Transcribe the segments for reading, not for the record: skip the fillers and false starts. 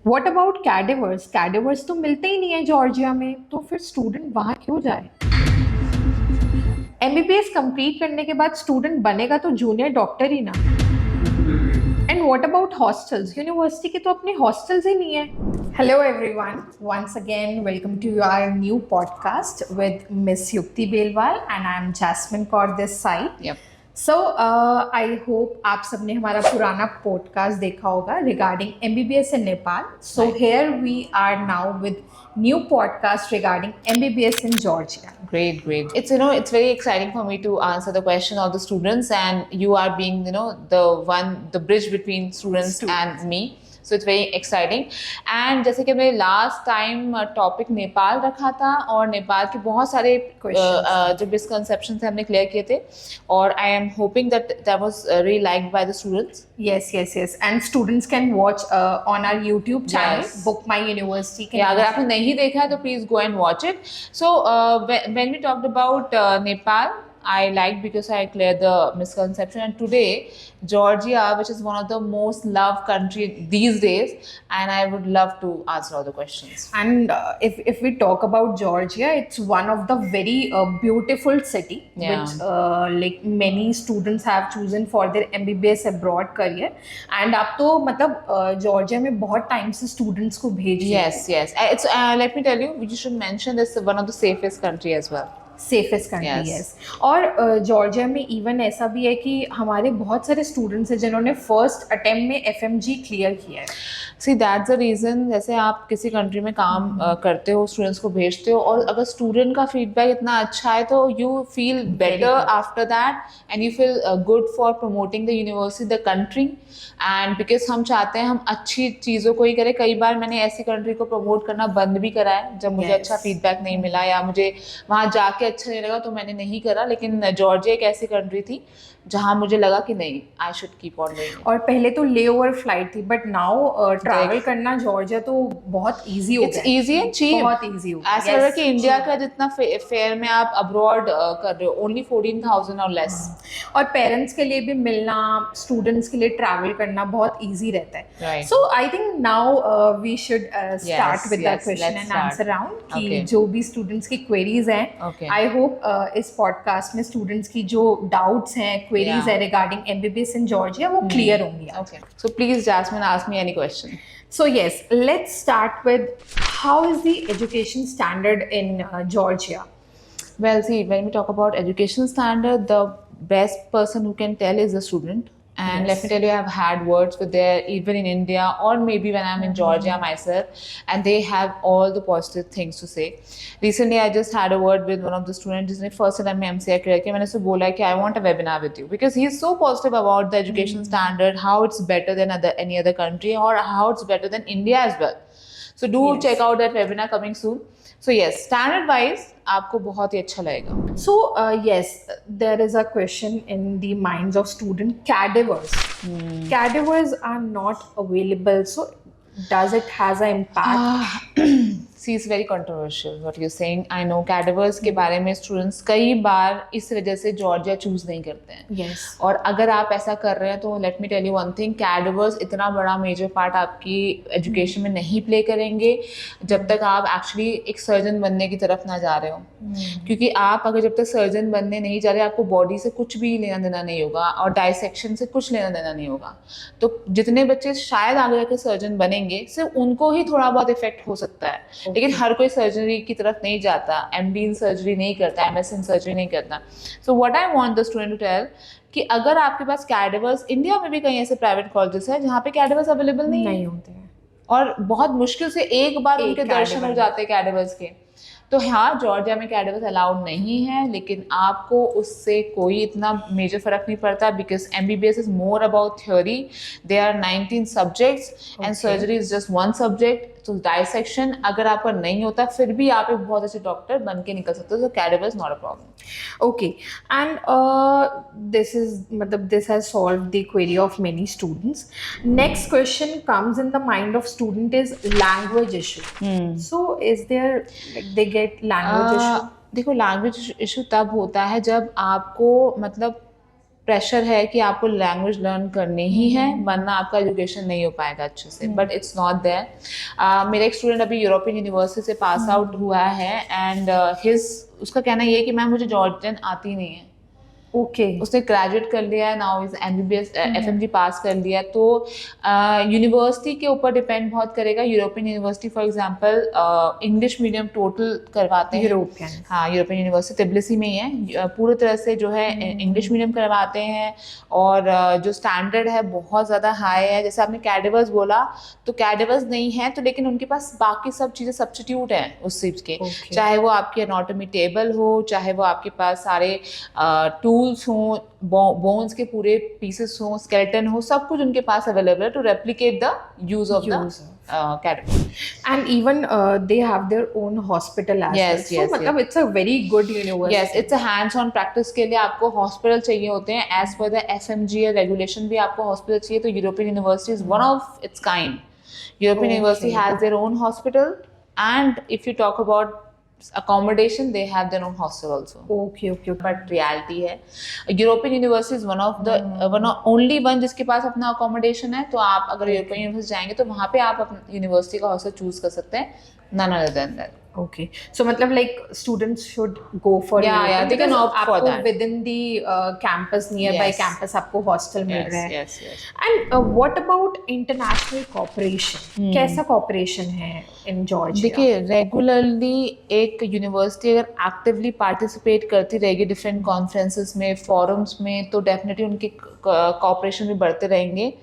What about cadavers? Cadavers तो मिलते ही नहीं है जॉर्जिया में, तो फिर स्टूडेंट वहाँ क्यों जाए? एमबीबीएस कंप्लीट करने के बाद स्टूडेंट बनेगा तो जूनियर डॉक्टर ही ना। And what about hostels? University के तो अपने हॉस्टल्स ही नहीं है। Hello everyone, once again welcome to our new podcast with Miss Yukti Belwal and I am Jasmine Kaur this side. So I hope आप सबने हमारा पुराना पॉडकास्ट देखा होगा regarding MBBS in Nepal. So here we are now with new podcast regarding MBBS in Georgia. Great. It's very exciting for me to answer the question of the students, and you are being, the bridge between students and me. So it's very exciting. And जैसे कि हमने last time topic Nepal रखा था और नेपाल के बहुत सारे जो मिसकंसेप्शन थे हमने क्लियर किए थे, और I am hoping that was really liked by the students. Yes. And students can watch on our YouTube channel, Book My University. अगर आपने नहीं देखा है तो please go and watch it. So when we talked about Nepal, I liked because I cleared the misconception. And today, Georgia, which is one of the most loved country these days, and I would love to answer all the questions. And if we talk about Georgia, it's one of the very beautiful city, which like many students have chosen for their MBBS abroad career. And अब तो मतलब Georgia में बहुत time से students को भेज रहे हैं. Yes. It's let me tell you, you should mention this one of the safest country as well. Safest country. Yes. और जॉर्जिया में इवन ऐसा भी है कि हमारे बहुत सारे स्टूडेंट्स हैं जिन्होंने फर्स्ट अटेम्प्ट में एफएमजी क्लियर किया है. See that's the reason. जैसे आप किसी कंट्री में काम करते हो, स्टूडेंट्स को भेजते हो, और अगर स्टूडेंट का फीडबैक इतना अच्छा है तो you feel better after that, and you feel good for promoting the university, the country. And because हम चाहते हैं हम अच्छी चीज़ों को ही करें. कई बार मैंने ऐसी कंट्री को प्रमोट करना बंद भी करा है जब मुझे अच्छा फीडबैक नहीं मिला या मुझे वहाँ जाके अच्छा नहीं लगा, तो मैंने नहीं करा. लेकिन जॉर्जिया एक ऐसी कंट्री थी जहाँ मुझे लगा कि नहीं, I should keep on doing. और पहले तो ले ओवर फ्लाइट थी, बट नाउ ट्रैवल करना जॉर्जिया तो बहुत इजी हो गया. It's easy and cheap. बहुत इजी हो गया. ऐसा लग रहा है कि इंडिया का जितना फेयर में आप अब्रॉड कर रहे हो, ओनली 14,000 और लेस. और पेरेंट्स के लिए भी मिलना, स्टूडेंट्स के लिए ट्रैवल करना बहुत इजी रहता है. So I think now we should start with the question and answer round कि जो भी स्टूडेंट्स की क्वेरीज हैं, आई होप इस पॉडकास्ट में स्टूडेंट्स की जो डाउट्स हैं, queries है regarding MBBS in Georgia, वो clear होंगी. Okay. So please, Jasmine, ask me any question. So yes, let's start with how is the education standard in Georgia? Well, see, when we talk about education standard, the best person who can tell is the student. And let me tell you, I have had words with there, even in India, or maybe when I'm in Georgia myself, and they have all the positive things to say. Recently, I just had a word with one of the students, जिसने first time में MCA clear किया. मैंने उससे बोला कि I want a webinar with you because he is so positive about the education standard, how it's better than any other country, or how it's better than India as well. So do check out that webinar coming soon. So yes, standard wise आपको बहुत ही अच्छा लगेगा. So yes, there is a question in the minds of student. Cadavers. Cadavers are not available. So does it has an impact? See, it's very controversial what you're saying. I know cadavers के बारे में students कई बार इस वजह से Georgia choose नहीं करते हैं. Yes. और अगर आप ऐसा कर रहे हैं तो let me tell you one thing, cadavers इतना बड़ा मेजर पार्ट आपकी एजुकेशन में नहीं प्ले करेंगे जब तक आप एक्चुअली एक सर्जन बनने की तरफ ना जा रहे हो. क्योंकि आप अगर जब तक सर्जन बनने नहीं जा रहे, आपको बॉडी से कुछ भी लेना देना नहीं होगा और डाइसेक्शन से कुछ लेना देना नहीं होगा. तो जितने बच्चे शायद आगे जाकर सर्जन बनेंगे, सिर्फ उनको ही थोड़ा बहुत इफेक्ट हो सकता है. लेकिन हर कोई सर्जरी की तरफ नहीं जाता. MD इन सर्जरी नहीं करता, MS इन सर्जरी नहीं करता. So what I want the student to tell कि अगर आपके पास कैडेवर्स, इंडिया में भी कई ऐसे प्राइवेट कॉलेजेस हैं जहाँ पे कैडेवर्स अवेलेबल नहीं होते हैं, और बहुत मुश्किल से एक बार उनके दर्शन हो जाते हैं कैडेवर्स के. तो हाँ, जॉर्जिया में कैडेवर्स अलाउड नहीं है, लेकिन आपको उससे कोई इतना मेजर फर्क नहीं पड़ता because MBBS is more about theory. They are 19 subjects and surgery is just one subject. तो डाइसेक्शन अगर आपका नहीं होता फिर भी आप एक बहुत अच्छे डॉक्टर बन के निकल सकते हो. तो cadavers not a problem. Okay, and this has solved the query of many students. Next question comes in the mind of student is language issue. So is there like they get language issue? देखो, language issue तब होता है जब आपको मतलब pressure है कि आपको लैंग्वेज लर्न करनी ही है, वरना आपका एजुकेशन नहीं हो पाएगा अच्छे से, बट इट्स नॉट देयर। मेरा एक स्टूडेंट अभी यूरोपियन यूनिवर्सिटी से पास आउट हुआ है एंड उसका कहना ये है कि मैम मुझे जॉर्जियन आती नहीं है। ओके, उसने ग्रेजुएट कर लिया है, नाउ इज एमबीबीएस एफएमजी पास कर लिया है। तो यूनिवर्सिटी के ऊपर डिपेंड बहुत करेगा। European university for example English medium total करवाते हैं। यूरोपियन, हाँ, यूरोपियन यूनिवर्सिटी तिब्लिसी में ही है, पूरी तरह से जो है इंग्लिश मीडियम करवाते हैं और जो स्टैंडर्ड है बहुत ज़्यादा हाई है। जैसे आपने कैडेवर्स बोला, तो कैडेवर्स नहीं है तो लेकिन उनके पास बाकी सब चीज़ें सब्स्टिट्यूट हैं उस चीज़ के, चाहे वो आपकी एनाटॉमी टेबल हो, चाहे वो आपके पास सारे टूल्स हों, बोन्स के पूरे पीसेस हों, स्केलेटन हो, सब कुछ उनके पास अवेलेबल है to replicate the use of the cadaver. and even they have their own hospital as well. So मतलब it's a very good university. Yes, it's a hands-on practice के लिए आपको हॉस्पिटल चाहिए होते हैं। As per the FMGA regulation भी आपको hospital चाहिए। तो European university is one of its kind. European University has their own hospital, and if you talk about accommodation, they have their own hostel also. Okay. But reality है, European university is one of the only one जिसके पास अपना accommodation है। तो आप अगर European university जाएंगे तो वहाँ पे आप अपनी यूनिवर्सिटी का हॉस्टल चूज कर सकते हैं, none other than that. Okay, so मतलब like students should go for yeah, they can opt for that. within the campus, nearby campus आपको hostel मिल रहा है। Yes. And what about international cooperation? कैसा cooperation है in Georgia? देखिए, regularly एक university अगर actively participate करती रहेगी डिफरेंट कॉन्फ्रेंसेस में, फोरम्स में, तो डेफिनेटली उनके कॉपरेशन भी बढ़ते रहेंगे।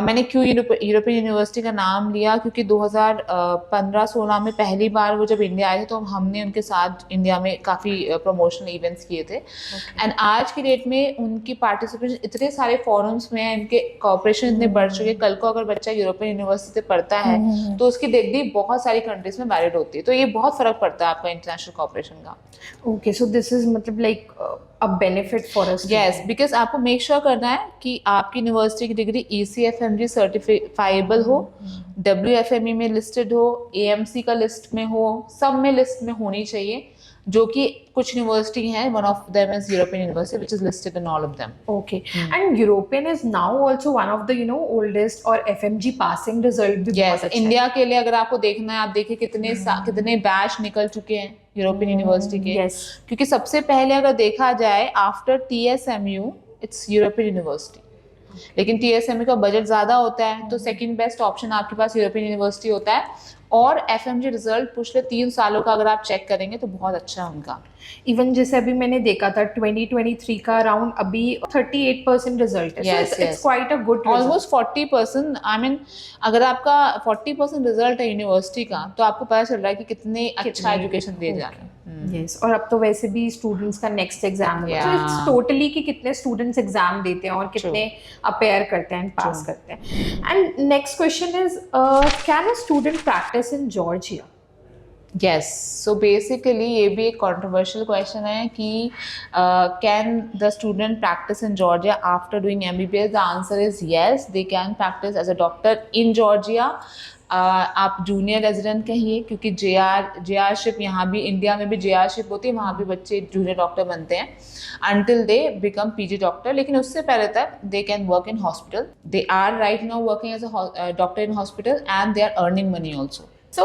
मैंने क्यों यूरोपियन यूनिवर्सिटी का नाम लिया, क्योंकि 2015-16 में पहली बार वो जब इंडिया आए थे तो हमने उनके साथ इंडिया में काफ़ी प्रमोशनल इवेंट्स किए थे। एंड आज की डेट में उनकी पार्टिसिपेशन इतने सारे फोरम्स में है, इनके कॉपरेशन इतने बढ़ चुके। कल को अगर बच्चा यूरोपियन यूनिवर्सिटी से पढ़ता है तो उसकी डिग्री बहुत सारी कंट्रीज में वैलिड होती है। तो ये बहुत फर्क पड़ता है आपका इंटरनेशनल कॉपरेशन का। ओके, सो दिस इज मतलब like a benefit for us. Yes, because आपको मेक श्योर करना है कि आपकी यूनिवर्सिटी की डिग्री ECFMG सर्टिफाइबल हो, WFME में लिस्टेड हो, AMC का लिस्ट में हो, सब में लिस्ट में होनी चाहिए, जो कि कुछ यूनिवर्सिटी हैं, one of them is European University which is listed in all of them. Okay, and European is now also one of the oldest और FMG passing result भी बहुत अच्छा है। इंडिया के लिए अगर आपको देखना है, आप देखिए कितने बैच निकल चुके हैं यूरोपियन यूनिवर्सिटी के। क्योंकि सबसे पहले अगर देखा जाए after TSMU it's European university, लेकिन TSMU का बजट ज़्यादा होता है तो सेकंड बेस्ट ऑप्शन आपके पास यूरोपियन यूनिवर्सिटी होता है। और FMG रिजल्ट पिछले 3 सालों का अगर आप चेक करेंगे तो बहुत अच्छा है उनका। इवन जैसे अभी मैंने देखा था 2023 का अराउंड अभी 38% रिजल्ट है। It's quite a good, almost 40%। I mean अगर आपका 40% रिजल्ट है यूनिवर्सिटी का तो आपको पता चल रहा है कि कितने अच्छा एजुकेशन दिए जा रहे हैं। यस, और अब तो वैसे भी स्टूडेंट्स का नेक्स्ट एग्जाम है, तो इट्स टोटली कि कितने स्टूडेंट्स एग्जाम देते हैं और कितने अपेयर करते हैं, पास करते हैं। And next question is, can a student practice in Georgia? Yes, so basically ये भी एक controversial question है कि can the student practice in Georgia after doing MBBS? The answer is yes, they can practice as a doctor in Georgia. आप junior resident कहिए, क्योंकि JR-शिप यहाँ भी, इंडिया में भी JR-शिप होती है, वहाँ भी बच्चे जूनियर डॉक्टर बनते हैं until they become PG doctor. लेकिन उससे पहले तक they can work in hospital. They are right now working as a doctor in hospital and they are earning money also. So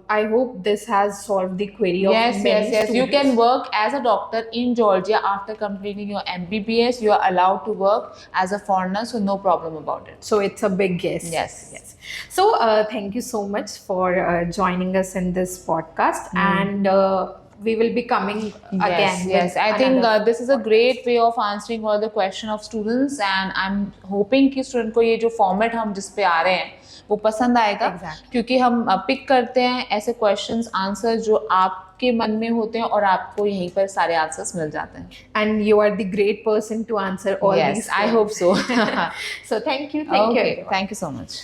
I hope this has solved the query of many students. You can work as a doctor in Georgia after completing your MBBS. You are allowed to work as a foreigner, so no problem about it. So it's a big yes. Yes. So thank you so much for joining us in this podcast, and we will be coming again. Yes. I think this is a great way of answering all the question of students, and I'm hoping कि student को ये जो format हम जिस पे आ रहे हैं वो पसंद आएगा। क्योंकि हम पिक करते हैं ऐसे क्वेश्चंस, आंसर जो आपके मन में होते हैं और आपको यहीं पर सारे आंसर्स मिल जाते हैं। And you are the great person to answer all these. Yes, I hope so. So thank you. Okay, thank you so much.